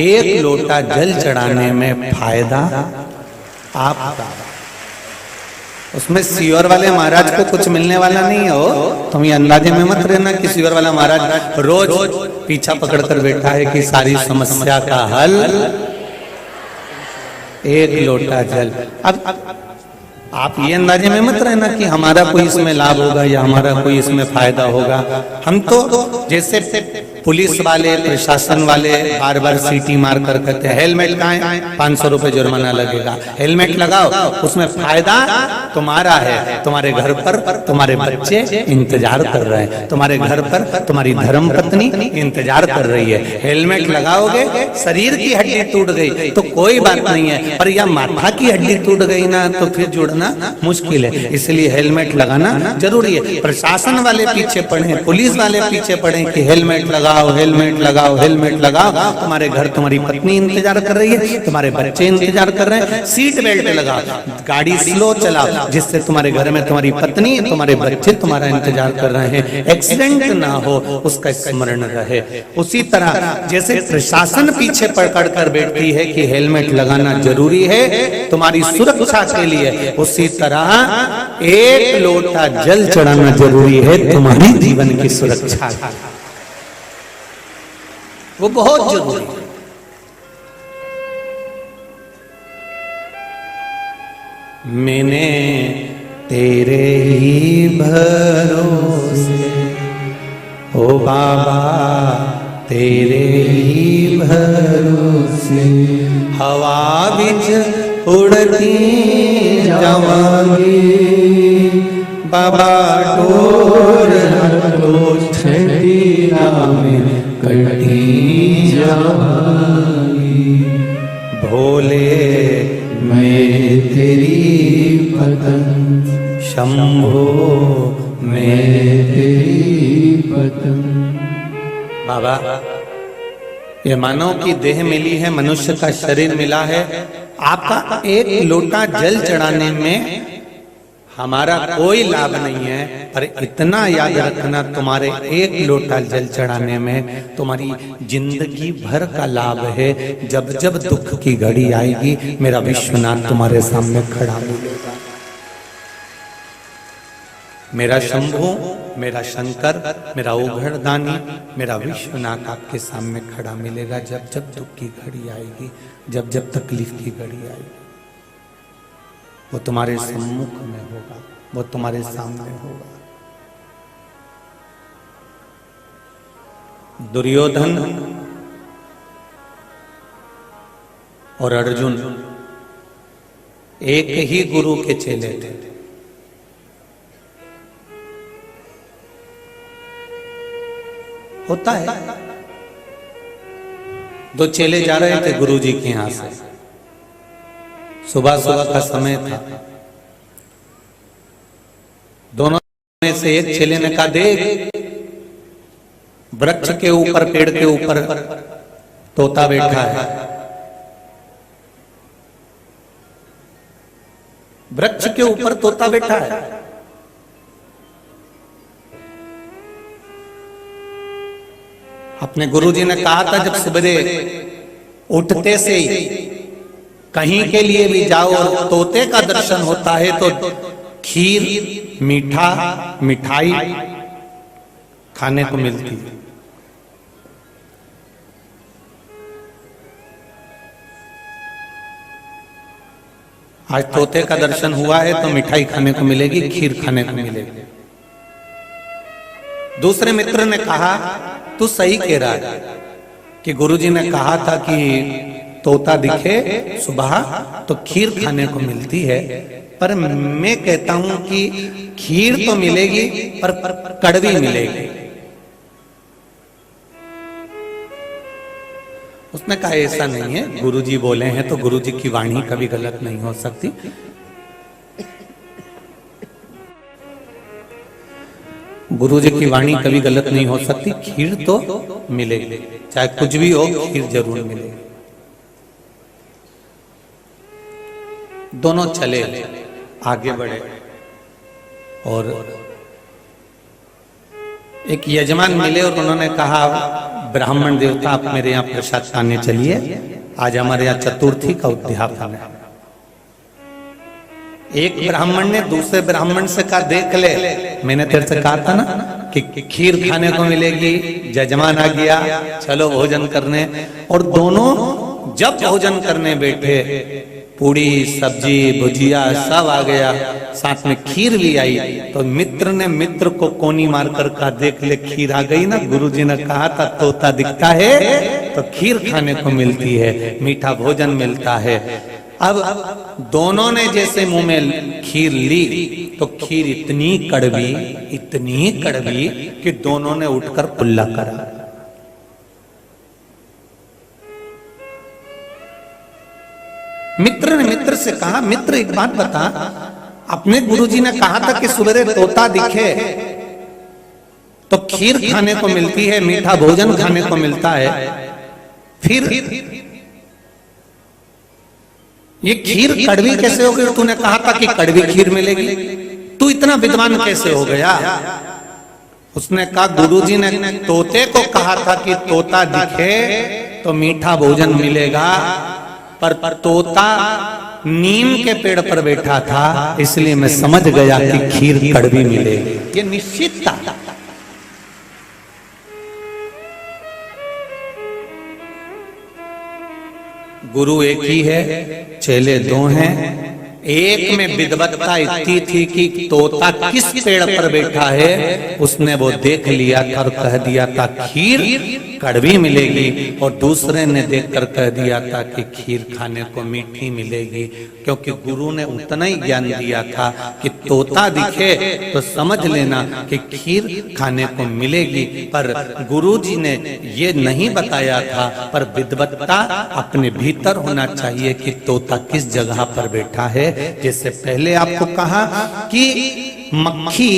एक लोटा जल चढ़ाने में फायदा आपका। उसमें सीवर वाले महाराज को कुछ मिलने वाला नहीं हो। तुम ये अंदाजे में मत रहना कि सीवर वाला महाराज रोज पीछा पकड़कर बैठा है कि सारी समस्या का हल एक लोटा जल। अब आप ये अंदाजे में मत रहना कि हमारा कोई इसमें लाभ होगा या हमारा कोई इसमें फायदा होगा। हम तो जैसे पुलिस वाले प्रशासन वाले बार बार सीटी मार कर कहते हैं हेलमेट कहाँ है, 500 रुपए जुर्माना लगेगा, हेलमेट लगाओ। उसमें फायदा तुम्हारा है, तुम्हारे घर पर तुम्हारे बच्चे इंतजार कर रहे हैं, तुम्हारे घर पर तुम्हारी धर्म पत्नी इंतजार कर रही है। हेलमेट लगाओगे, शरीर की हड्डी टूट गई तो कोई बात नहीं है, पर यह माथा की हड्डी टूट गई ना तो फिर जुड़ना मुश्किल है। इसलिए हेलमेट लगाना जरूरी है। प्रशासन वाले पीछे पड़े, पुलिस वाले पीछे पड़े कि हेलमेट लगाओ, हेलमेट लगाओ, हेलमेट लगाओ। तुम्हारे घर तुम्हारी पत्नी इंतजार कर रही है, तुम्हारे बच्चे इंतजार कर रहे हैं। सीट बेल्ट लगाओ, गाड़ी स्लो चलाओ जिससे तुम्हारे घर में तुम्हारी पत्नी तुम्हारे बच्चे तुम्हारा इंतजार कर रहे हैं, एक्सीडेंट ना हो उसका स्मरण रहे। उसी तरह जैसे प्रशासन पीछे पकड़ कर बैठती है कि हेलमेट लगाना जरूरी है तुम्हारी सुरक्षा के लिए, उसी तरह एक लोटा जल चढ़ाना जरूरी है तुम्हारी जीवन की सुरक्षा। वो बहुत जरूरी है। मैंने तेरे ही भरोसे ओ बाबा, तेरे ही भरोसे हवा बिच उड़ती जावांगी बाबा, डोर तो छठी में कटी जावांगी। भोले मैं तेरी पतंग, शंभो मैं तेरी पतंग। बाबा ये मानव की देह मिली है, मनुष्य का शरीर मिला है, आपका एक लोटा जल चढ़ाने में हमारा कोई लाभ नहीं है, पर इतना याद रखना तुम्हारे एक लोटा जल चढ़ाने में तुम्हारी जिंदगी भर का लाभ है। जब जब दुख की घड़ी आएगी मेरा विश्वनाथ तुम्हारे सामने खड़ा मिलेगा। मेरा शंभू, मेरा शंकर, मेरा ओघड़दानी, मेरा विश्वनाथ आपके सामने खड़ा मिलेगा। जब जब दुख की घड़ी आएगी, जब जब तकलीफ की घड़ी आएगी, वो तुम्हारे सम्मुख में होगा, वो तुम्हारे सामने होगा। दुर्योधन और अर्जुन एक ही गुरु के चेले थे। होता है, दो चेले जा रहे थे गुरुजी के यहां से, सुबह सुबह का समय था। दोनों में से एक चेले ने कहा, देख वृक्ष के ऊपर, पेड़ के ऊपर तोता बैठा है। वृक्ष के ऊपर तोता बैठा है। अपने गुरुजी ने कहा था जब सवेरे उठते से ही कहीं के लिए भी जाओ और तोते का दर्शन होता है तो खीर, मीठा, मिठाई खाने को मिलती है। आज तोते का दर्शन हुआ है तो मिठाई खाने को मिलेगी, खीर खाने को मिलेगी। दूसरे मित्र ने कहा, तू सही कह रहा है कि गुरुजी ने कहा था कि तोता दिखे सुबह तो खीर खाने को मिलती है, पर मैं कहता हूं कि खीर तो मिलेगी पर कड़वी मिलेगी। उसने कहा ऐसा नहीं है, गुरुजी बोले हैं तो गुरुजी की वाणी कभी गलत नहीं हो सकती। गुरुजी की वाणी कभी गलत नहीं हो सकती, खीर तो मिलेगी, चाहे कुछ भी हो खीर जरूर मिलेगी। दोनों चले, आगे बढ़े और एक यजमान मिले और उन्होंने कहा, ब्राह्मण देवता आप मेरे यहाँ प्रसाद खाने चलिए, आज हमारे यहाँ चतुर्थी का उद्यापन है। एक ब्राह्मण ने दूसरे ब्राह्मण से कहा, देख ले, मैंने तेरे से कहा था ना कि खीर खाने को मिलेगी, जजमान आ गया, चलो भोजन करने। और दोनों जब भोजन करने बैठे, पूड़ी सब्जी भुजिया सब आ गया, साथ में खीर भी आई। तो मित्र ने मित्र को कोनी मारकर कहा, देख ले खीर आ गई ना, गुरुजी ने कहा था तोता दिखता है तो खीर खाने को मिलती है, मीठा भोजन मिलता है। अब दोनों ने जैसे मुंह में खीर ली तो खीर इतनी कड़वी कि दोनों ने उठकर कुल्ला करा। मित्र ने मित्र से कहा, मित्र एक बात बता, अपने गुरुजी ने कहा था कि सवेरे तोता दिखे तो खीर खाने को मिलती है, मीठा भोजन खाने को मिलता है, फिर ये खीर कड़वी कैसे हो गई? तूने कहा था कि कड़वी खीर मिलेगी, तू इतना विद्वान कैसे हो गया? उसने कहा, गुरुजी ने तोते को कहा था कि तोता दिखे तो मीठा भोजन मिलेगा, पर तोता नीम के पेड़ पर बैठा था, इसलिए मैं समझ गया कि खीर कड़वी मिलेगी। ये निश्चित था। गुरु एक ही है, चेले दो हैं। एक में विद्वत्ता इतनी थी कि तोता किस पेड़ पर बैठा है उसने वो देख लिया था और कह दिया था खीर कड़वी मिलेगी, और दूसरे ने देखकर कह दिया था कि खीर खाने को मीठी मिलेगी, क्योंकि गुरु ने उतना ही ज्ञान दिया था कि तोता दिखे तो समझ लेना कि खीर खाने को मिलेगी। पर गुरुजी ने ये नहीं बताया था, पर विद्वत्ता अपने भीतर होना चाहिए कि तोता किस जगह पर बैठा है। जैसे पहले आपको कहा कि मक्खी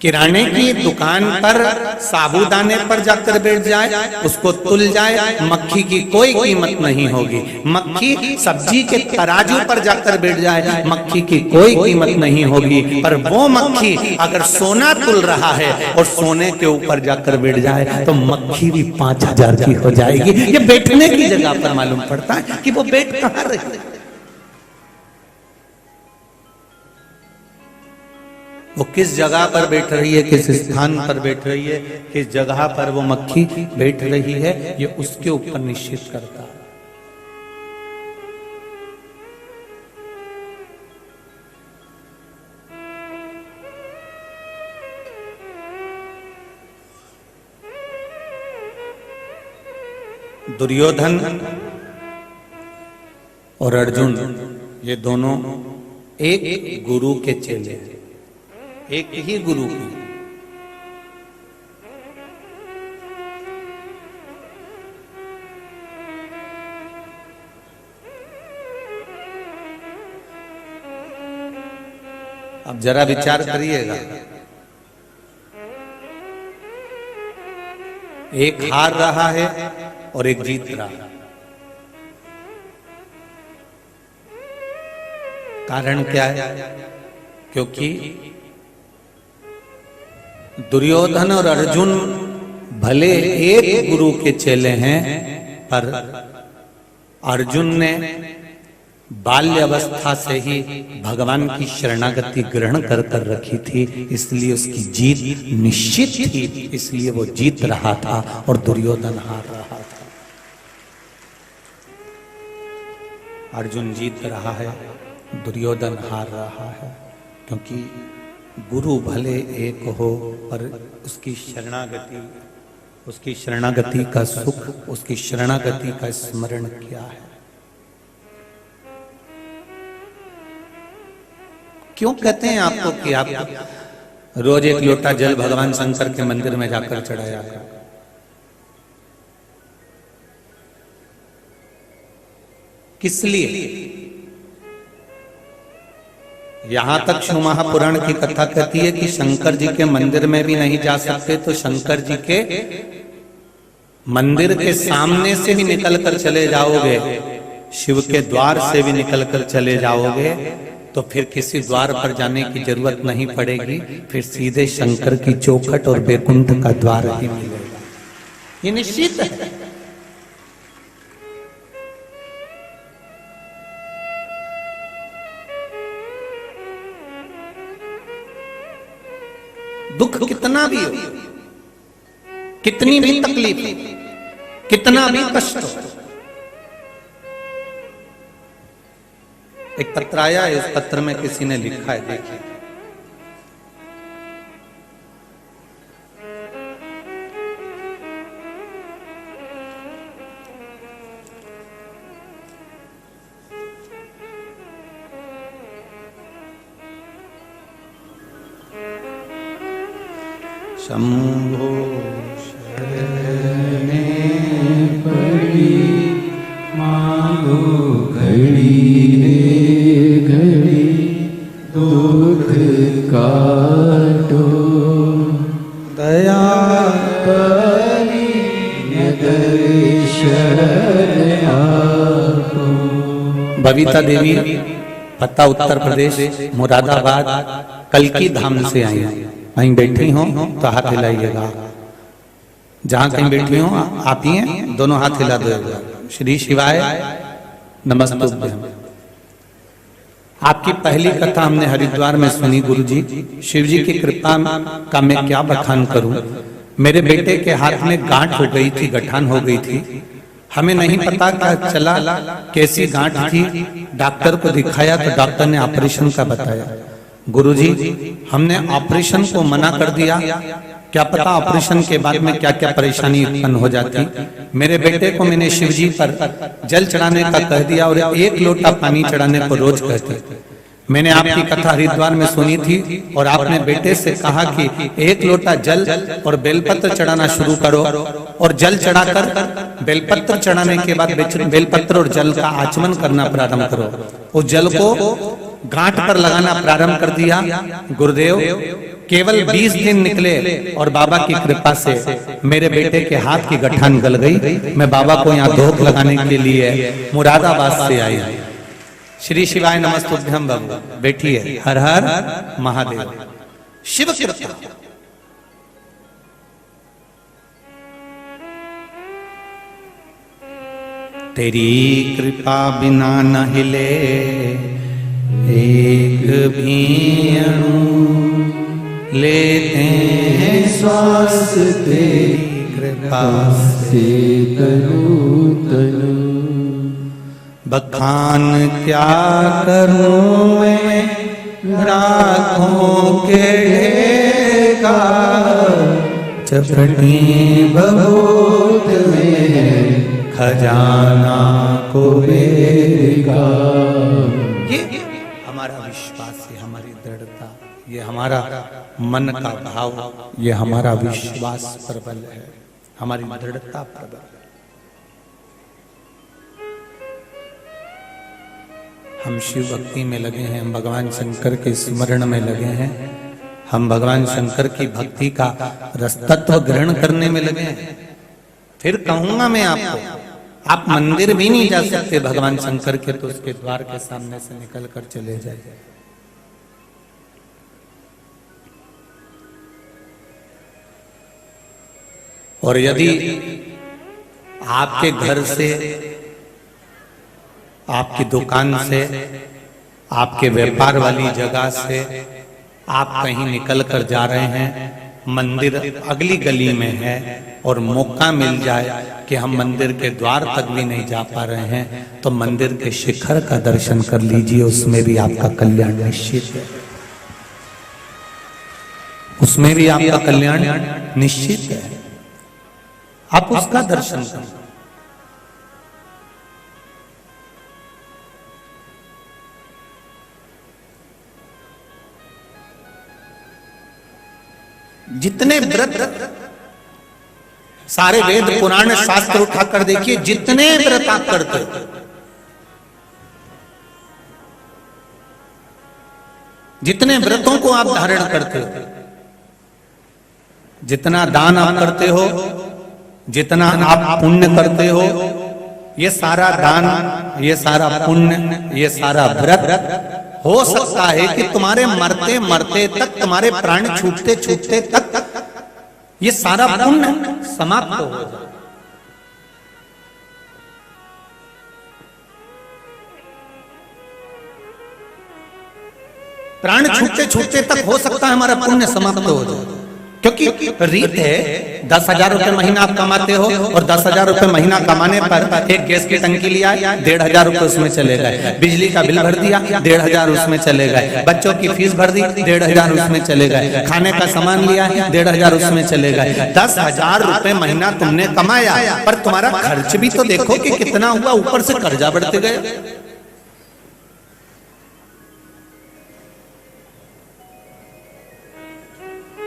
किराने की दुकान पर साबूदाने पर जाकर बैठ जाए, उसको तुल जाए, मक्खी की कोई कीमत नहीं होगी। मक्खी सब्जी के तराजू पर जाकर बैठ जाए, मक्खी की कोई कीमत नहीं होगी। पर वो मक्खी अगर सोना तुल रहा है और सोने के ऊपर जाकर बैठ जाए तो मक्खी भी 5000 की हो जाएगी। ये बैठने की जगह पर मालूम पड़ता है कि वो बैठ कहाँ रही, वो किस जगह पर बैठ रही है, किस स्थान पर बैठ रही है, किस जगह पर वो मक्खी बैठ रही है, ये उसके ऊपर निश्चित करता है। दुर्योधन और अर्जुन ये दोनों एक गुरु के चेले हैं, एक ही गुरु की। अब जरा विचार करिएगा, एक हार रहा है और एक जीत रहा है। कारण क्या है? क्योंकि दुर्योधन और अर्जुन भले एक गुरु के चेले हैं, पर अर्जुन ने बाल्य अवस्था से ही भगवान की शरणागति ग्रहण कर कर रखी थी, इसलिए उसकी जीत निश्चित थी, इसलिए वो जीत रहा था और दुर्योधन हार रहा था। अर्जुन जीत रहा है, दुर्योधन हार रहा है, क्योंकि गुरु भले एक हो पर उसकी शरणागति का सुख, उसकी शरणागति का स्मरण क्या है। क्यों कहते हैं आपको कि आप रोज एक लोटा जल भगवान शंकर के मंदिर में जाकर चढ़ाया करो? किस लिए? यहां तक शिव महापुराण की कथा कहती है कि शंकर जी के मंदिर में भी नहीं जा सकते, तो शंकर जी के मंदिर के सामने से भी निकलकर चले जाओगे, शिव के द्वार से भी निकलकर चले जाओगे, तो फिर किसी द्वार पर जाने की जरूरत नहीं पड़ेगी, फिर सीधे शंकर की चौखट और बैकुंठ का द्वार ही मिलेगा। ये निश्चित है। दुख कितना भी हो, कितनी भी तकलीफ, कितना भी कष्ट हो। एक पत्र आया है, उस पत्र में किसी ने लिखा है, देखिए। शंभो शरणे पड़ी मांगो घड़ी रे घड़ी दुख काटो दया परी शरण आपो। बबीता देवी पता उत्तर प्रदेश मुरादाबाद कल्की धाम से आई हैं। वहीं बैठी हो तो हाथ हिलाइएगा, जहां कहीं बैठी हो आप ही हैं, दोनों हाथ हिला दो। श्री शिवाय नमस्तुभ्यं। आपकी पहली कथा हमने हरिद्वार में सुनी गुरुजी। शिव जी की कृपा का मैं क्या बखान करूं। मेरे बेटे के हाथ में गांठ हो गई थी, गठान हो गई थी। हमें नहीं पता क्या चला, कैसी गांठ थी। डॉक्टर को दिखाया तो डॉक्टर ने ऑपरेशन का बताया। गुरुजी हमने ऑपरेशन को मना कर दिया, क्या पता ऑपरेशन के बाद में क्या क्या परेशानी उत्पन्न हो जाती। मेरे बेटे को मैंने शिव जी पर जल चढ़ाने का कह दिया और 1 लोटा पानी चढ़ाने को रोज कहते। मैंने आपकी कथा हरिद्वार में सुनी थी और आपने बेटे से कहा कि 1 लोटा जल और बेलपत्र चढ़ाना शुरू करो, और जल चढ़ाकर बेलपत्र चढ़ाने के बाद बेलपत्र और जल का आचमन करना प्रारंभ करो। उस जल को गांठ पर लगाना प्रारंभ कर दिया। गुरुदेव केवल 20 दिन निकले और बाबा की कृपा से मेरे बेटे के हाथ की गठान गल गई। मैं बाबा को यहाँ धोख लगाने के लिए मुरादाबाद से आई। श्री शिवाय नमस्तुभ्यं। बाबू बैठिए। हर हर महादेव। शिव कृपा। तेरी कृपा बिना न हिले एक भी अणु, लेते हैं श्वास तेरी कृपा से तनु तनु। बखान क्या करूं मैं राखों के ढेर का, चपटी बबूत में खजाना कुबेर का। ये हमारा विश्वास, ये हमारी दृढ़ता, ये हमारा मन का भाव, ये हमारा विश्वास प्रबल है, हमारी दृढ़ता प्रबल है। हम शिव भक्ति में लगे हैं, हम भगवान शंकर के स्मरण में लगे हैं, हम भगवान शंकर की भक्ति का रसतत्व ग्रहण करने में लगे हैं। फिर कहूंगा मैं आपको, आप मंदिर भी नहीं जा सकते भगवान शंकर के, तो उसके द्वार के सामने से निकल कर चले जाइए। और यदि आपके घर से, आपकी दुकान से, आपके व्यापार वाली जगह से आप कहीं निकल कर जा रहे हैं, मंदिर अगली गली में है और मौका मिल जाए कि हम मंदिर के द्वार तक भी नहीं जा पा रहे हैं, तो मंदिर के शिखर का दर्शन कर लीजिए, उसमें भी आपका कल्याण निश्चित है, उसमें भी आपका कल्याण निश्चित है। आप उसका दर्शन करें। जितने व्रत, सारे वेद पुराण शास्त्र उठाकर देखिए, जितने व्रत आप करते हो, जितने व्रतों को आप धारण करते हो, जितना दान आप करते हो, जितना आप पुण्य करते हो, ये सारा दान, ये सारा पुण्य, ये सारा व्रत हो सकता है कि तुम्हारे मरते मरते तक, तुम्हारे प्राण छूटते छूटते तक ये सारा पुण्य समाप्त हो जाए। प्राण छूटते छूटते तक हो सकता है हमारा पुण्य समाप्त हो जाए, क्योंकि रीत है 10,000 रुपए महीना आप कमाते हो और 10,000 रुपए महीना कमाने पर एक गैस की टंकी लिया, 1,500 रुपए उसमें चले गए, बिजली का बिल भर दिया 1,500 उसमें चले गए, बच्चों की फीस भर दी 1,500 उसमें चले गए, खाने का सामान लिया 1,500 उसमें चले गए। 10,000 रुपए महीना तुमने कमाया, पर तुम्हारा खर्च भी तो देखो कि कितना हुआ, ऊपर से कर्जा बढ़ते गए।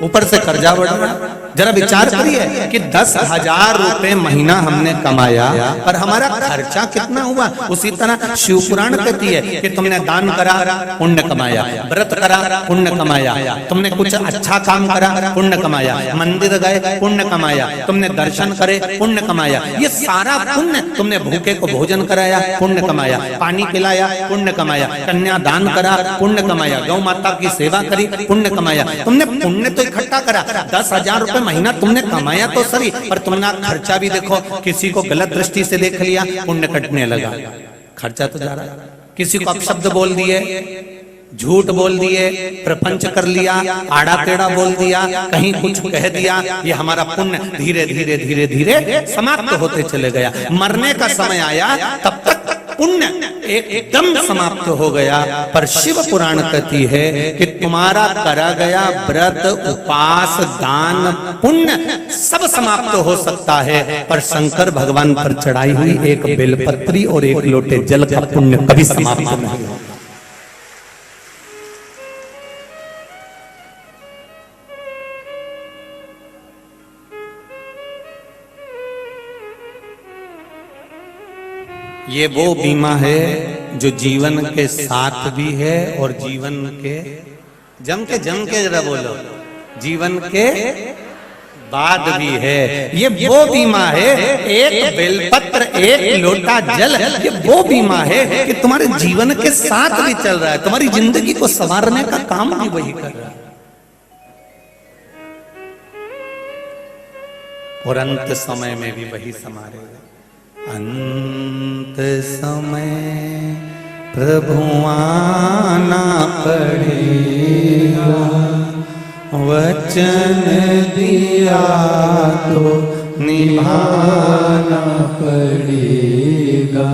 ऊपर से कर्जा बढ़ रहा। जरा विचार करिए कि 10,000 रुपए महीना हमने कमाया और हमारा खर्चा कितना हुआ। उसी तरह शिव पुराण कहती है कि तुमने दान करा पुण्य कमाया, व्रत करा पुण्य कमाया, तुमने कुछ अच्छा काम करा पुण्य कमाया, मंदिर गए पुण्य कमाया, तुमने दर्शन करे पुण्य कमाया, ये सारा पुण्य, तुमने भूखे को भोजन कराया पुण्य कमाया, पानी पिलाया पुण्य कमाया, कन्या दान करा पुण्य कमाया, गौ माता की सेवा करी पुण्य कमाया, तुमने पुण्य तो इकट्ठा करा। 10,000 रुपए महीना तुमने कमाया तो सही, पर तुमने खर्चा भी देखो, किसी को गलत दृष्टि से देख लिया पुण्य कटने लगा, खर्चा तो जा रहा है। किसी को अपशब्द बोल दिए, झूठ बोल दिए, प्रपंच कर लिया, आड़ा टेढ़ा बोल दिया, कहीं कुछ कह दिया, ये हमारा पुण्य धीरे धीरे धीरे धीरे समाप्त होते चले गया। मरने का समय आया तब तक पुण्य एकदम समाप्त हो गया। पर शिव पुराण कहती है कि तुम्हारा करा गया व्रत, उपास, दान, पुण्य सब समाप्त हो सकता है, पर शंकर भगवान पर चढ़ाई हुई एक बेलपत्री और एक लोटे जल का पुण्य कभी समाप्त नहीं होगा। ये वो बीमा है जो जीवन के साथ भी है और जीवन के जम के जरा बोलो, जीवन के बाद भी है। ये वो बीमा है, एक बेलपत्र एक लोटा जल, ये वो बीमा है कि तुम्हारे जीवन के साथ भी चल रहा है, तुम्हारी जिंदगी को संवारने का काम भी वही कर रहा है। और अंत समय में भी वही संवारेगा। अंत समय प्रभु आना पड़ेगा, वचन दिया तो निभाना पड़ेगा।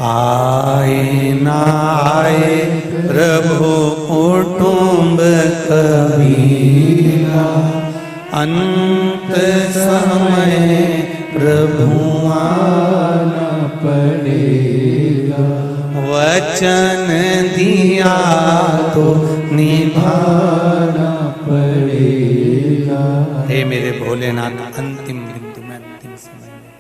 आए ना आए प्रभु कुटुंब कबीरा, अंत समय प्रभु आना पड़ेगा, वचन दिया तो निभाना पड़ेगा। हे मेरे भोलेनाथ, अंतिम बिंदु में अंतिम समय में,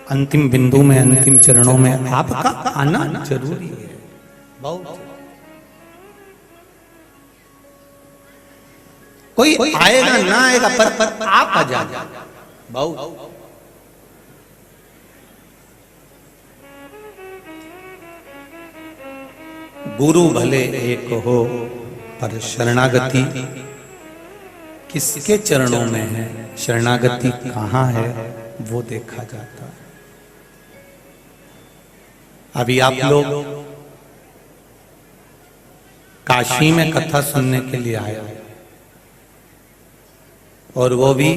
अंतिम बिंदु में अंतिम चरणों में आपका आना जरूरी है, बहुत। कोई आएगा ना आएगा, पर आप आ जाए बहुत। गुरु भले एक हो, पर शरणागति किसके चरणों में है, शरणागति कहाँ है, वो देखा जाता है। अभी आप लोग काशी में कथा सुनने के लिए आए हो, और वो भी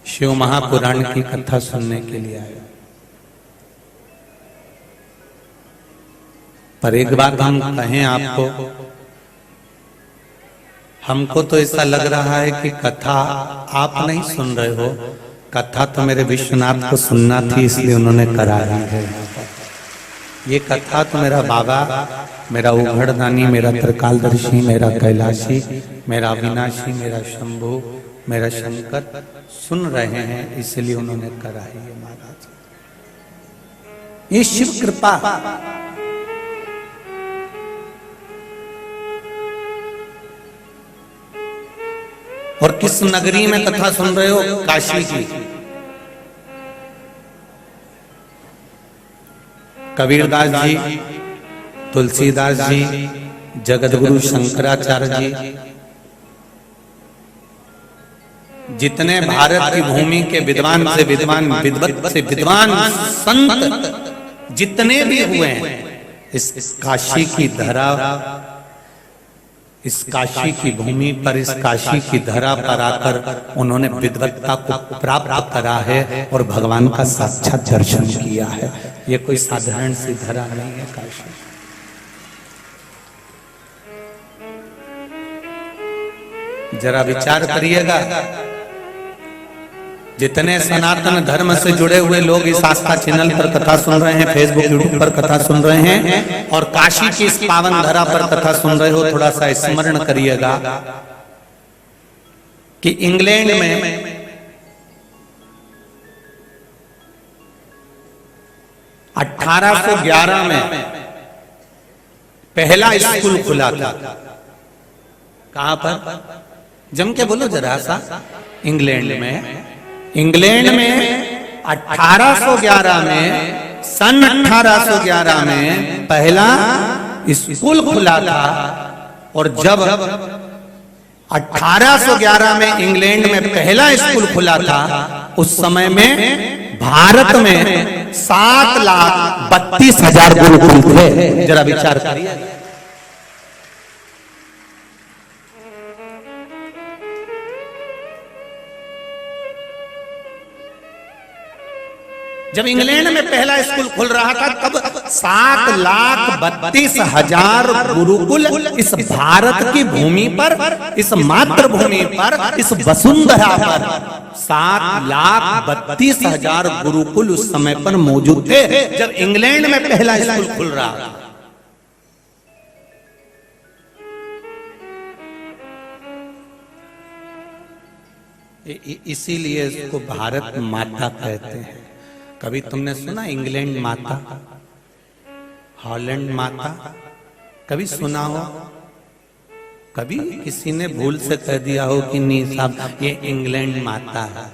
शिव महापुराण की कथा सुनने के लिए आए। पर एक बात हम कहें आपको, हमको तो ऐसा लग रहा है कि कथा आप नहीं सुन रहे हो, कथा तो मेरे विश्वनाथ को सुनना थी, इसलिए उन्होंने कराई है। ये कथा तो मेरा बाबा, मेरा उघड़दानी, मेरा त्रिकालदर्शी, मेरा कैलाशी, मेरा अविनाशी, मेरा शंभु, मेरा शंकर सुन रहे हैं, इसलिए उन्होंने कराई है महाराज। ये शिव कृपा। और किस नगरी में कथा सुन रहे हो? काशी की। कबीरदास जी, तुलसीदास जी, जगतगुरु शंकराचार्य जी, जितने भारत की भूमि के विद्वान से विद्वान, विद्वत से विद्वान संत जितने भी हुए हैं, इस काशी की धरा, इस काशी की भूमि पर, इस काशी की धरा पर आकर उन्होंने विद्वत्ता को प्राप्त करा है और भगवान का साक्षात दर्शन किया है। ये कोई साधारण सी धरा नहीं है काशी। जरा विचार करिएगा, जितने सनातन धर्म से जुड़े हुए लोग इस आस्था चैनल पर कथा सुन रहे हैं, फेसबुक यूट्यूब पर कथा सुन रहे हैं और काशी की इस पावन धरा पर कथा सुन रहे हो, थोड़ा सा स्मरण करिएगा कि इंग्लैंड में 1811 में पहला स्कूल खुला था। कहां पर? जम के बोलो जरा सा। इंग्लैंड में 1811 में, सन 1811 में पहला स्कूल खुला था। और जब 1811 में इंग्लैंड में पहला स्कूल खुला था, उस समय में भारत में 7,32,000 गुरुकुल थे। जरा विचार करिए। जब इंग्लैंड में पहला स्कूल खुल रहा था तब 7,32,000 गुरुकुल इस भारत की भूमि पर, इस मातृभूमि पर, इस वसुंधरा पर 7,32,000 गुरुकुल उस समय पर मौजूद थे जब इंग्लैंड में पहला स्कूल खुल रहा था। इसीलिए इसको भारत माता कहते हैं। कभी तुमने सुना इंग्लैंड माता, हॉलैंड माता? कभी सुना हो? कभी किसी ने भूल से कह दिया हो कि नहीं साहब ये इंग्लैंड माता है?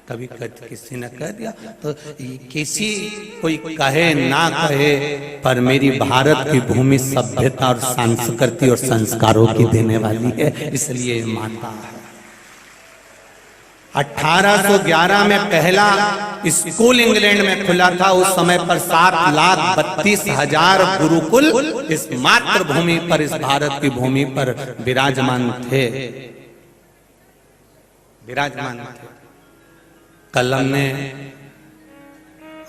कभी किसी ने कह दिया? तो किसी कोई कहे ना कहे, पर मेरी भारत की भूमि सभ्यता और संस्कृति और संस्कारों की देने वाली है, इसलिए माता है। 1811 में पहला स्कूल इंग्लैंड में खुला था। उस समय पर 7,32,000 गुरुकुल इस मातृभूमि पर, इस भारत की भूमि पर विराजमान थे। कल हमने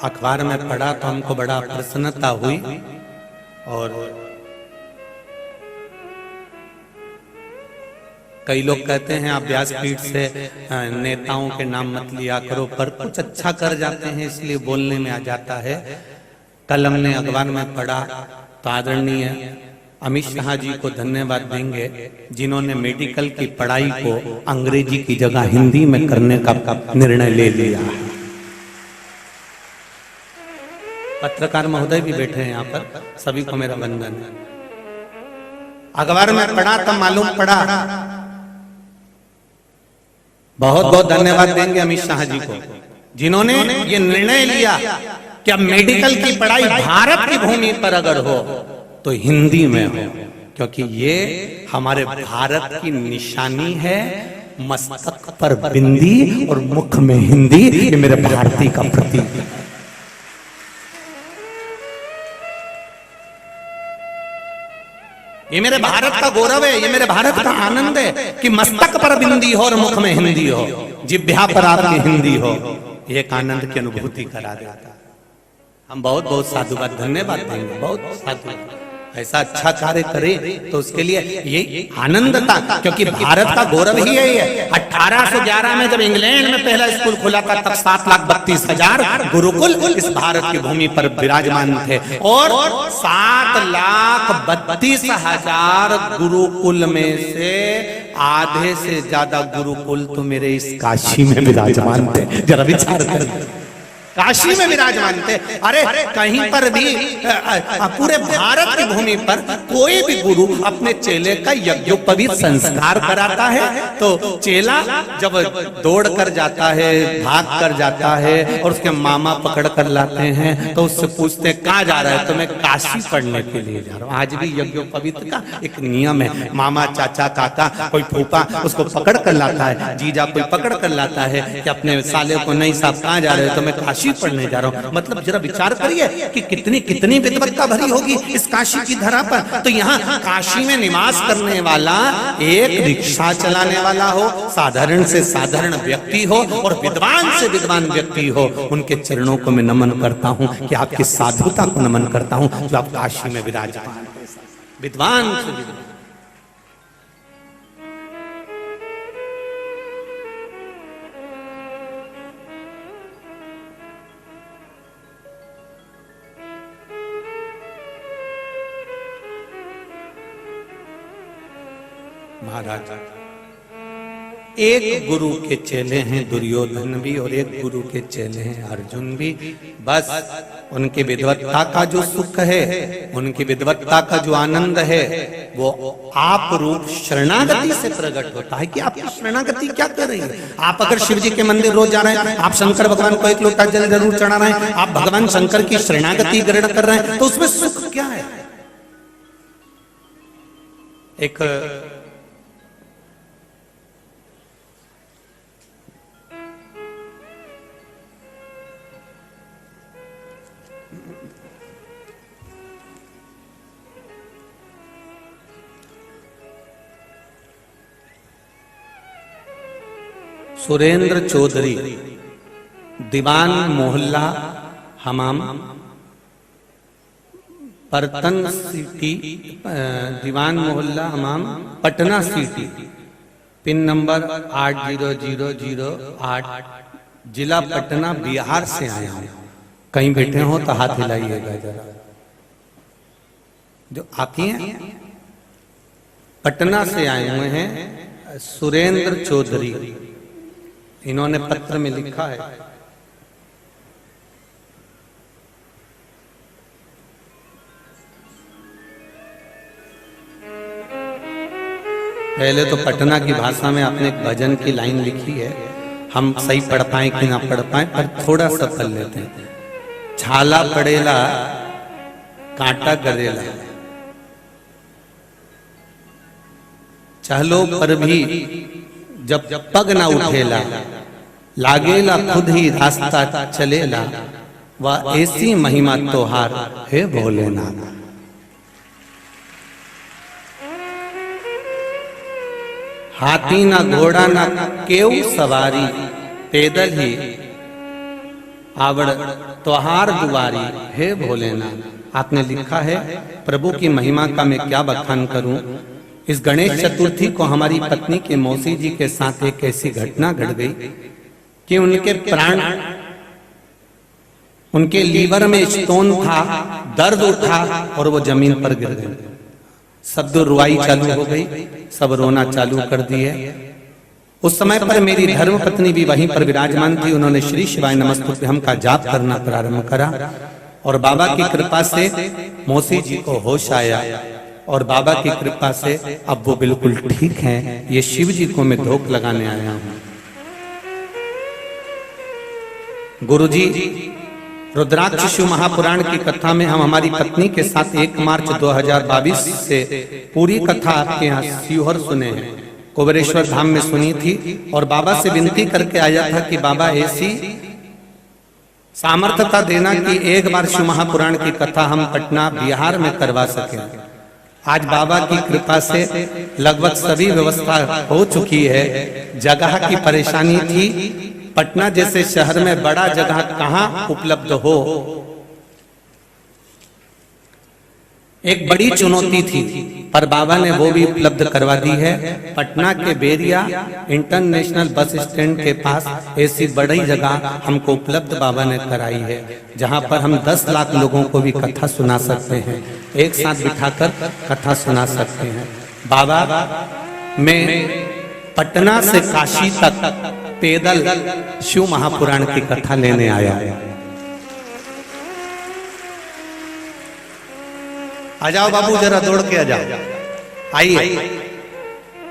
अखबार में पढ़ा तो हमको बड़ा प्रसन्नता हुई। और कई लोग कहते हैं आप व्यासपीठ से नेताओं के नाम मत लिया करो, पर कुछ अच्छा कर जाते हैं इसलिए बोलने में आ जाता है। कल हमने अखबार में पढ़ा तो आदरणीय अमित शाह जी को धन्यवाद देंगे जिन्होंने मेडिकल की पढ़ाई को अंग्रेजी की जगह हिंदी में करने का निर्णय ले लिया। पत्रकार महोदय भी बैठे हैं यहाँ पर, सभी को मेरा वंदन। अखबार में पढ़ा तो मालूम पड़ा। बहुत बहुत धन्यवाद देंगे अमित शाह जी को जिन्होंने ये निर्णय लिया कि अब मेडिकल की पढ़ाई भारत की भूमि पर अगर हो तो हिंदी में हो, क्योंकि ये हमारे भारत की निशानी है। मस्तक पर बिंदी और मुख में हिंदी, ये मेरे भारतीय का प्रतीक है। ये मेरे भारत का गौरव है, ये मेरे भारत का आनंद है कि मस्तक पर बिंदी हो और मुख में हिंदी हो, जिह्वा पर आपकी हिंदी हो। एक आनंद की अनुभूति करा देता। हम बहुत बहुत साधुवाद धन्यवाद देंगे, बहुत साधुवाद। ऐसा अच्छा कार्य करे तो उसके लिए ये आनंद था, क्योंकि भारत का गौरव ही है ये। 1811 में जब इंग्लैंड में पहला स्कूल खुला था तब 7,32,000 गुरुकुल इस भारत की भूमि पर विराजमान थे। और 7,32,000 गुरुकुल में से आधे से ज्यादा गुरुकुल तो मेरे इस काशी में विराजमान थे। जरा विचार कर, काशी में विराजमान थे। अरे कहीं पर भी पूरे भारत की भूमि पर कोई भी गुरु अपने चेले का यज्ञोपवीत संस्कार कराता है तो चेला जब दौड़ कर जाता है, भाग कर जाता है और उसके मामा पकड़ कर लाते हैं तो उससे पूछते कहाँ जा रहा है? तो मैं काशी पढ़ने के लिए जा रहा हूँ। आज भी यज्ञोपवीत का एक नियम है। मामा, चाचा, काका, कोई फूफा उसको पकड़ कर लाता है, जीजा कोई पकड़ कर लाता है कि अपने साले को नहीं साहब कहाँ जा रहे हो? तो मैं काशी काशी पढ़ने जा रहा हूँ। मतलब जरा विचार करिए कि कितनी कितनी विद्वत्ता भरी होगी इस काशी की धरा पर। तो यहाँ काशी में निवास करने वाला एक रिक्शा चलाने वाला हो, साधारण से साधारण व्यक्ति हो और विद्वान से विद्वान व्यक्ति हो, उनके चरणों को मैं नमन करता हूँ कि आपकी साधुता को नमन करता हूँ जो आप काशी में विराजमान विद्वान से विद्वान। महाराज एक गुरु के चेले हैं दुर्योधन भी और एक गुरु के चेले हैं अर्जुन भी। बस उनकी विद्वत्ता का जो सुख है, उनकी विद्वत्ता का जो आनंद है वो आप रूप शरणागति से प्रकट होता है कि आपकी शरणागति क्या कर रही है। आप अगर शिव जी के मंदिर रोज जा रहे हैं, आप शंकर भगवान को एक लोटा जल जरूर चढ़ा रहे हैं, आप भगवान शंकर की शरणागति ग्रहण कर रहे हैं, तो उसमें सुख क्या है। एक सुरेंद्र चौधरी, दीवान मोहल्ला हमाम, परतन सिटी, दीवान मोहल्ला हमाम, पटना सिटी, पिन नंबर 80008, जिला पटना, बिहार से आया हूं। कहीं बैठे हो तो हाथ हिलाइएगा जरा। जो आप ही हैं, पटना से आए हुए हैं सुरेंद्र चौधरी। इन्होंने पत्र में लिखा है, पहले तो पटना की भाषा में आपने एक भजन की लाइन लिखी है, हम सही पढ़ पाए कि ना पढ़ पाए पर थोड़ा सा पढ़ लेते हैं। छाला पड़ेला कांटा गरेला, चहलो पर भी जब पग ना उठेला, लागेला खुद ही रास्ता चलेला, वह ऐसी महिमा तोहार है भोलेनाथ। हाथी ना घोड़ा ना केऊ सवारी, पैदल ही आवड़ तोहार दुआरी है भोलेनाथ। आपने लिखा है, प्रभु की महिमा का मैं क्या बखान करूं। इस गणेश चतुर्थी को हमारी पत्नी के मौसी जी के साथ एक ऐसी घटना घट गई कि उनके प्राण, उनके लीवर में स्टोन था, दर्द उठा और वो जमीन पर गिर गए। सब रुआई चालू हो गई, सब रोना चालू कर दिए। उस समय पर मेरी धर्म पत्नी भी वहीं पर विराजमान थी। उन्होंने श्री शिवाय नमस्तुभ्यम का जाप करना प्रारंभ करा और बाबा की कृपा से मौसी जी को होश आया और बाबा की कृपा से अब वो बिल्कुल ठीक हैं। ये शिव जी को मैं धोख लगाने आया हूं। गुरुजी, रुद्राक्ष शिव महापुराण की कथा में हम हमारी पत्नी के साथ 1 मार्च 2022 से पूरी कथा आपके यहाँ शिवहर सुने हैं, कुबेरेश्वर धाम में सुनी थी और बाबा से विनती करके आया था कि बाबा ऐसी सामर्थ्यता देना कि एक बार शिव महापुराण की कथा हम पटना बिहार में करवा सकें। आज बाबा की कृपा से लगभग सभी व्यवस्था हो चुकी है। जगह की परेशानी थी, पटना जैसे शहर में बड़ा जगह कहां उपलब्ध हो, एक बड़ी चुनौती थी, पर बाबा ने वो भी उपलब्ध करवा दी है। पटना के बेरिया इंटरनेशनल बस स्टैंड के पास ऐसी बड़ी जगह हमको उपलब्ध बाबा ने कराई है, जहां पर हम 10 लाख लोगों को भी कथा सुना सकते हैं, एक साथ बिठाकर कथा सुना सकते हैं। बाबा, मैं पटना से काशी तक पैदल शिव महापुराण की कथा लेने आया। आ जाओ बाबू, जरा दौड़ के आ जाओ। आइए,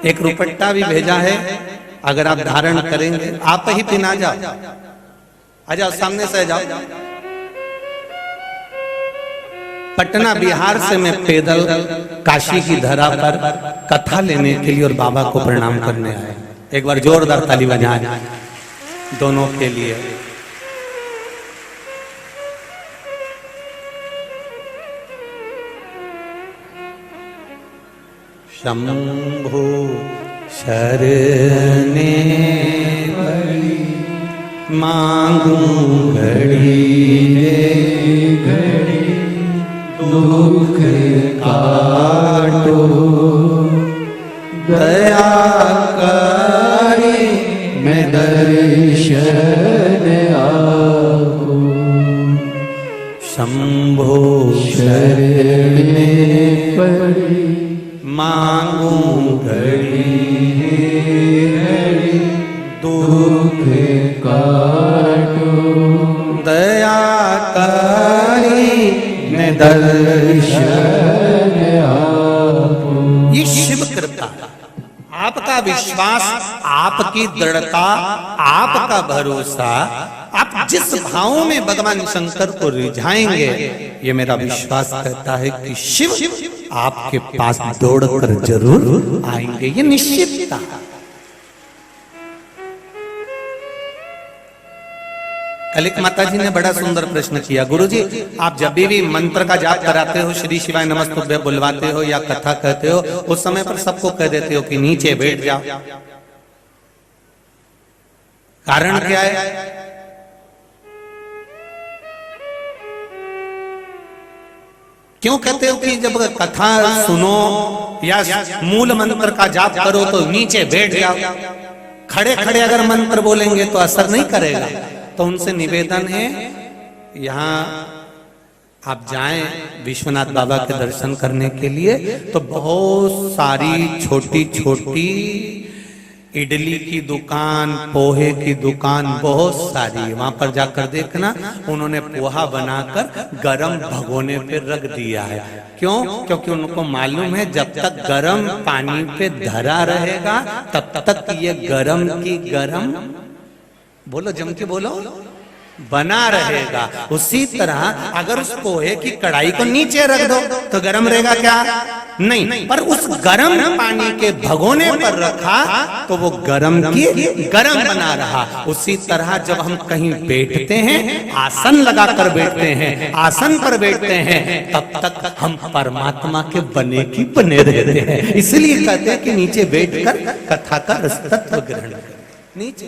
एक रुपट्टा भी भेजा है, अगर आप धारण करेंगे आप ही पिना जाओ। आ जाओ, सामने से आ जाओ। पटना बिहार से मैं पैदल काशी की धरा पर कथा लेने के लिए और बाबा को प्रणाम करने आया। एक बार जोरदार ताली बजाएं दोनों के लिए। शंभु शरणे पड़ी मांगू घड़ी घड़ी दुख काटो दया करी मैं दर्शन आपको शंभो शरणे पड़ी मांगू घड़ी घड़ी दुख काटो दया करी मैं दर्शन आपको। ये शिव कृपा, आपका विश्वास, आपकी दृढ़ता, आपका भरोसा, आप जिस भाव में भगवान शंकर को रिझाएंगे, ये मेरा विश्वास कहता है कि शिव आपके पास दौड़कर जरूर आएंगे। ये निश्चितता। कलिक माता जी ने बड़ा सुंदर प्रश्न किया, गुरुजी आप जब भी मंत्र का जाप कराते हो, श्री शिवाय नमस्तुभ्यं बुलवाते हो या कथा कहते हो, उस समय पर सबको कह देते हो कि नीचे बैठ जाओ। कारण क्या है? क्यों कहते हो कि जब कथा सुनो या मूल मंत्र का जाप करो तो नीचे बैठ जाओ? खड़े खड़े अगर मंत्र बोलेंगे तो असर नहीं करेगा। तो उनसे निवेदन है, यहाँ आप जाएं विश्वनाथ बाबा के दर्शन करने के लिए, तो बहुत सारी छोटी छोटी इडली की दुकान, पोहे की दुकान बहुत सारी, वहां पर जाकर देखना, उन्होंने पोहा बनाकर गरम भगोने पे रख दिया है। क्यों? क्योंकि उनको मालूम है जब तक गरम पानी पे धरा रहेगा तब तक ये गरम की गरम, बोलो जम के बोलो, बना रहेगा। उसी तरह अगर उस पोहे की कढ़ाई को नीचे रख दो तो गरम रहेगा क्या? नहीं, पर उस गरम पानी के भगोने पर रखा तो वो गरम की गरम बना रहा। उसी तरह जब हम कहीं बैठते हैं, आसन लगाकर बैठते हैं, आसन पर बैठते हैं, तब तक हम परमात्मा के बने की बने रहते हैं। इसलिए कहते हैं कि नीचे बैठकर कथा का रसतत्व ग्रहण करें। नीचे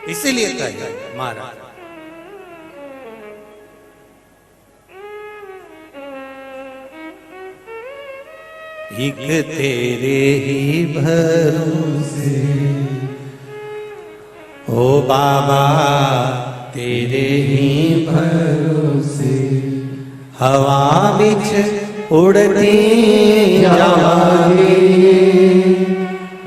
इसीलिए कहा महाराज एक तेरे ही भरोसे ओ बाबा, तेरे ही भरोसे हवा बिच उड़ती जावांगी,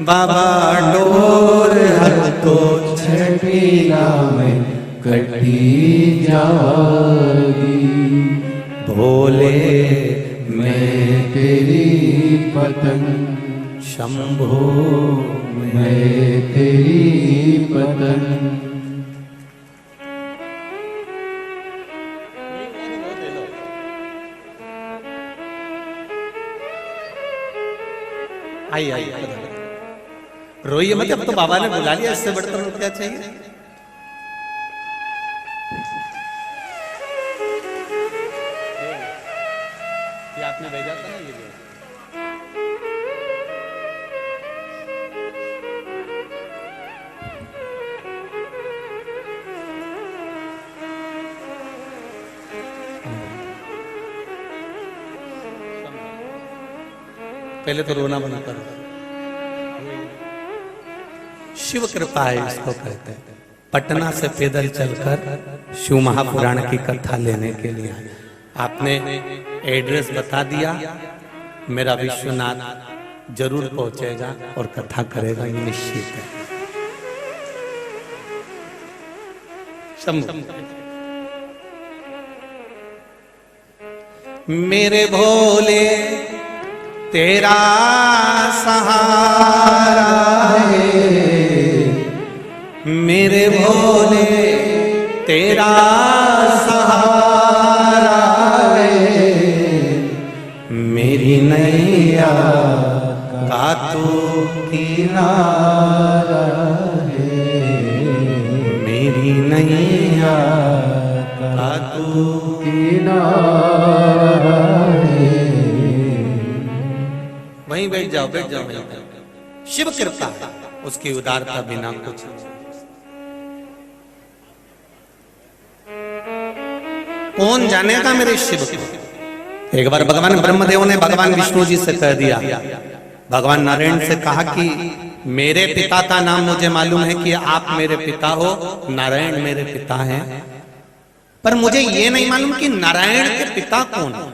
बाबा डोर हर तो छठीला में कटी जागी, भोले मैं तेरी पतंग, शंभो मैं तेरी पतंग। आई आई रोइए मत, अब तो बाबा ने बुला लिया, इससे बढ़कर और क्या चाहिए? ये आपने भेजा था ना, ये पहले तो रोना बंद करो। शिव कृपा है इसको कहते हैं। पटना से पैदल चलकर शिव महापुराण की कथा लेने के लिए आपने एड्रेस बता दिया, मेरा विश्वनाथ जरूर पहुंचेगा और कथा करेगा, ये निश्चित है। शंभु मेरे भोले तेरा सहारा है, मेरे भोले तेरा सहारा है, मेरी नैया का तू किनारा है, मेरी नैया का तू किनारा बैठ जाओ वहीं पे। शिव कृपा है, उसकी उदारता बिना कुछ नहीं। कौन जानेगा मेरे शिव को। एक बार भगवान ब्रह्मदेव ने भगवान विष्णु जी से कह दिया, भगवान नारायण से कहा कि मेरे पिता का नाम मुझे मालूम है कि आप मेरे पिता हो, नारायण मेरे पिता हैं, पर मुझे ये नहीं मालूम कि नारायण के पिता कौन है।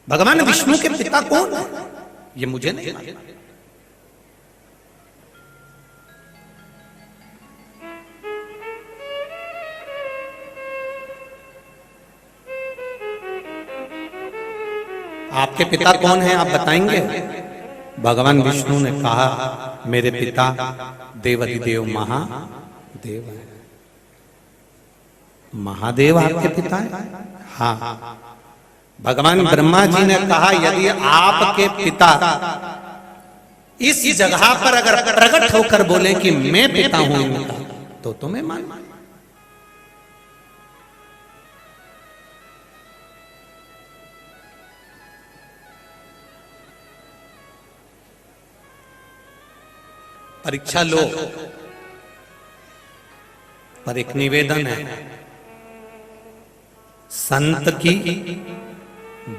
भगवान विष्णु के पिता कौन है ये मुझे नहीं मालूम। आपके पिता कौन हैं आप बताएंगे? भगवान विष्णु ने कहा मेरे पिता देवाधिदेव महादेव हैं। महादेव आपके पिता हैं? हाँ। भगवान ब्रह्मा जी ने कहा यदि आपके पिता इस जगह पर अगर प्रकट होकर बोले कि मैं पिता हूं इनका, तो तुम्हें मान। परीक्षा लो, पर एक निवेदन है, संत की,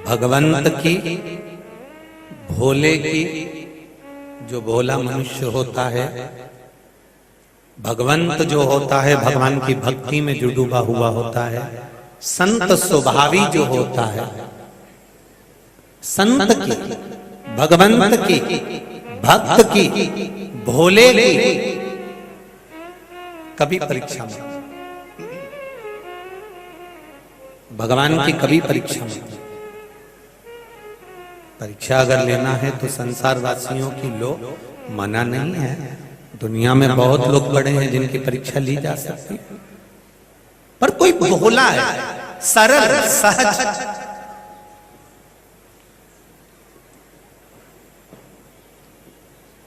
भगवंत की, भोले की, जो भोला मनुष्य होता है, भगवंत जो होता है भगवान की भक्ति में जो डूबा हुआ होता है, संत स्वभावी जो होता है, संत की, भगवंत की, भक्त की, भोले की कभी परीक्षा में, भगवान की कभी परीक्षा में। परीक्षा अगर लेना है तो संसार वासियों की लो, मना नहीं है। दुनिया में बहुत लोग बड़े हैं जिनकी परीक्षा ली जा सकती, पर कोई भोला है, सरल, सहज,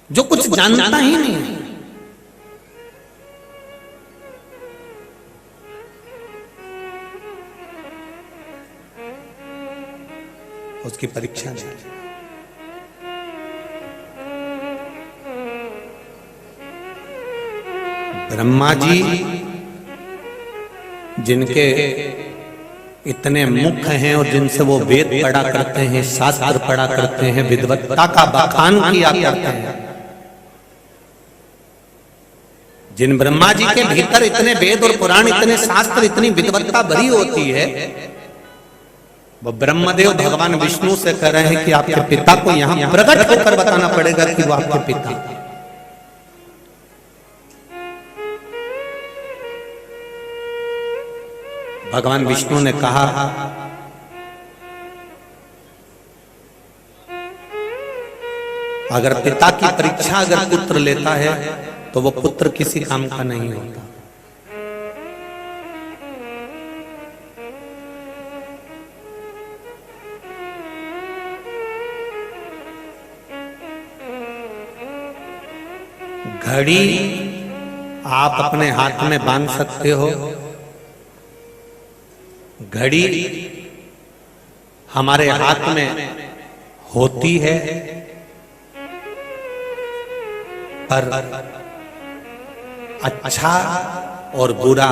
जो कुछ जानता ही नहीं है, उसकी परीक्षा नहीं। ब्रह्मा जी जिनके इतने मुख हैं और जिनसे वो वेद पढ़ा करते हैं, शास्त्र पढ़ा करते हैं, विद्वत्ता का बखान किया करते हैं, जिन ब्रह्मा जी के भीतर इतने वेद और पुराण, इतने शास्त्र, इतनी विद्वत्ता भरी होती है, वो ब्रह्मदेव भगवान विष्णु से कह रहे हैं कि आपके पिता को यहां प्रकट होकर बताना पड़ेगा कि वो आपके पिता। भगवान विष्णु ने कहा अगर पिता की परीक्षा अगर पुत्र लेता है तो वो पुत्र किसी काम का नहीं होता। घड़ी आप अपने हाथ में बांध सकते हो, घड़ी हमारे हाथ में होती है, पर अच्छा और बुरा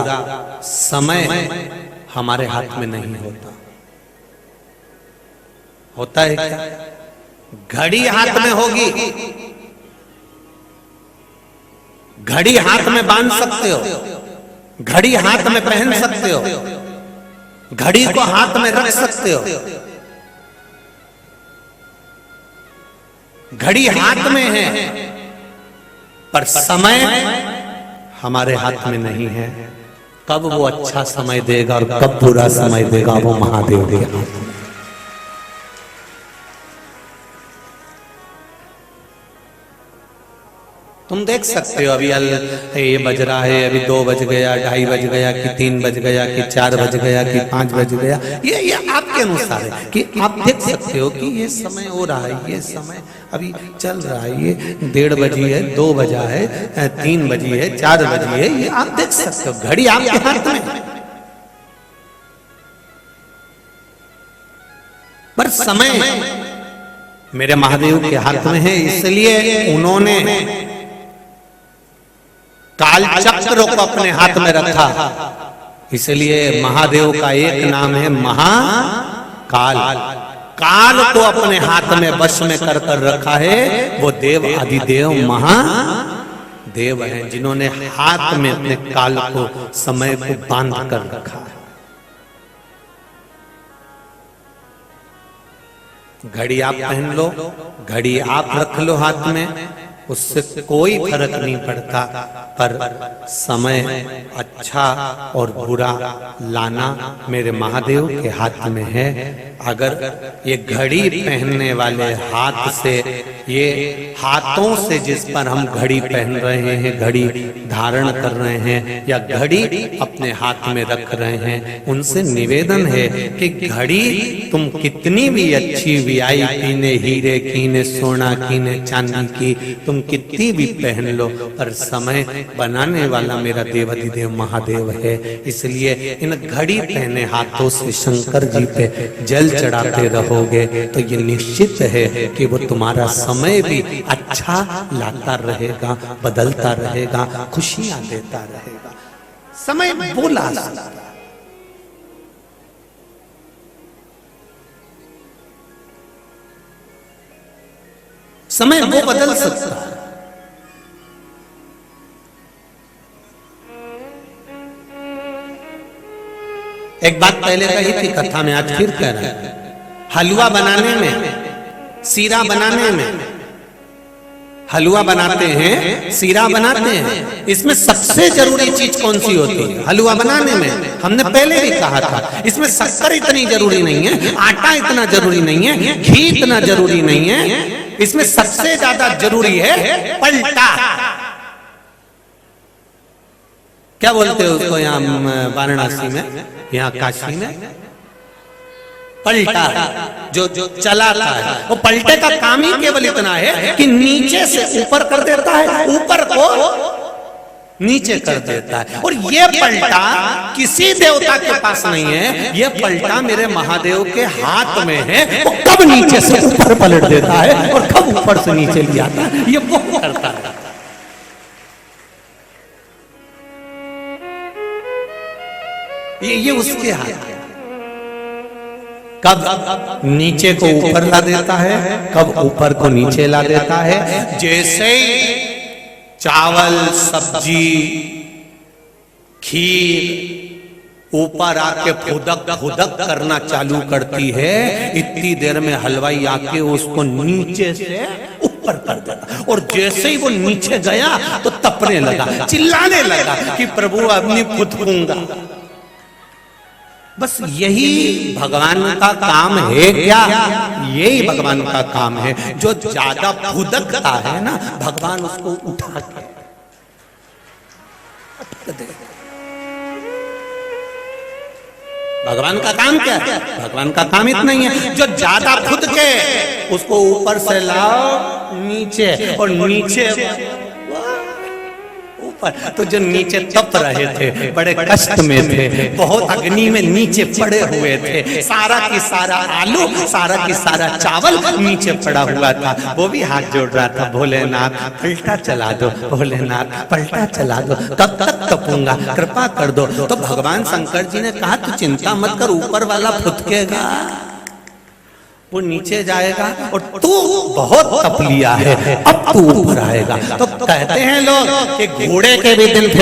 समय हमारे हाथ में नहीं होता। होता है क्या? घड़ी हाथ में होगी, घड़ी हाथ में बांध सकते हो, घड़ी हाथ में पहन सकते हो, घड़ी को हाथ में रख सकते हो, घड़ी हाथ में है, पर समय हमारे हाथ में नहीं है। कब वो अच्छा समय देगा और कब बुरा समय देगा वो महादेव के हाथ में। तुम देख सकते हो अभी ये बज रहा है, अभी 2 बज गया, 2:30 बज गया, कि 3 बज गया, कि 4 बज गया, कि 5 बज गया। ये आपके अनुसार है कि आप देख सकते हो कि ये समय हो रहा है, ये समय अभी चल रहा है, ये 1:30 बजी है, 2 बजा है, 3 बजी है, 4 बजी है, ये आप देख सकते हो। घड़ी आपके हाथ में। पर समय मेरे महादेव के हाथ में है, इसलिए उन्होंने काल चक्र को अपने हाथ में रखा। इसलिए महादेव का एक नाम है महाकाल। काल को अपने हाथ में वश में कर रखा है। वो देव आदिदेव महादेव हैं, जिन्होंने हाथ में अपने काल को, समय को बांध कर रखा है। घड़ी आप पहन लो, घड़ी आप रख लो हाथ में, उससे कोई फर्क नहीं पड़ता, पर समय अच्छा और बुरा लाना मेरे महादेव के हाथ में है। अगर ये घड़ी पहनने वाले हाथ से, ये हाथों से जिस पर हम घड़ी पहन रहे हैं, घड़ी धारण कर रहे हैं या घड़ी अपने हाथ में रख रहे हैं, उनसे निवेदन है कि घड़ी तुम कितनी भी अच्छी वीआईपी ने, हीरे की ने, सोना की ने, चांदी की, तुम कितनी भी पहन लो, पर समय बनाने वाला मेरा देवाधिदेव महादेव है। इसलिए इन घड़ी पहने हाथों से शंकर जी पे जल चढ़ाते रहोगे तो ये निश्चित है कि वो तुम्हारा समय भी अच्छा लाता रहेगा, बदलता रहेगा, खुशियां देता रहेगा। समय बोला समय वो बदल सकता है। एक बात पहले कही थी कथा में, आज फिर कह रहे हैं। हलवा बनाने में, सीरा बनाने में, हलवा बनाते हैं, सीरा बनाते हैं, इसमें सबसे जरूरी चीज कौन सी होती है? हलवा बनाने में हमने पहले भी कहा था, इसमें शक्कर इतनी जरूरी नहीं है, आटा इतना जरूरी नहीं है, घी इतना जरूरी नहीं है, इसमें सबसे ज्यादा जरूरी है पलटा। क्या बोलते हो उसको यहाँ वाराणसी में, यहाँ काशी में? पलटा, जो चलाता है। वो पलटे का काम ही केवल इतना है कि नीचे से ऊपर कर देता है, ऊपर को नीचे कर देता है। और ये पलटा किसी देवता के पास नहीं है, ये पलटा मेरे महादेव के हाथ में है। वो कब नीचे से ऊपर पलट देता है और कब ऊपर से नीचे ले आता है, ये वो करता है। ये उसके हाथ है। कब नीचे को ऊपर ला देता है, कब ऊपर को नीचे ला देता है। जैसे चावल, सब्जी, खीर ऊपर आके फुदक फुदक करना चालू करती है, इतनी देर में हलवाई आके उसको नीचे से ऊपर कर देता। और जैसे ही वो नीचे गया तो तपने लगा, चिल्लाने लगा कि प्रभु अपनी फुदकूंगा। बस यही भगवान का काम है क्या? यही भगवान का काम है। जो ज्यादा फुदकता है ना, भगवान उसको उठा के भगवान का काम क्या है? भगवान का काम इतना ही है, जो ज्यादा फुदके उसको ऊपर से लाओ नीचे, और नीचे तो जो नीचे तप रहे थे, बड़े कष्ट में थे, बहुत अग्नि में नीचे पड़े हुए थे, सारा की सारा आलू, सारा की सारा चावल नीचे पड़ा हुआ था। वो भी हाथ जोड़ रहा था, भोलेनाथ पलटा चला दो, भोलेनाथ पलटा चला दो, कब तक तपूंगा, कृपा कर दो। तो भगवान शंकर जी ने कहा तू चिंता मत कर, ऊपर वाला फुदकेगा, वो नीचे जाएगा, और तू बहुत तप लिया है, अब तू ऊपर आएगा। तो कहते हैं लोग कि घोड़े के भी दिन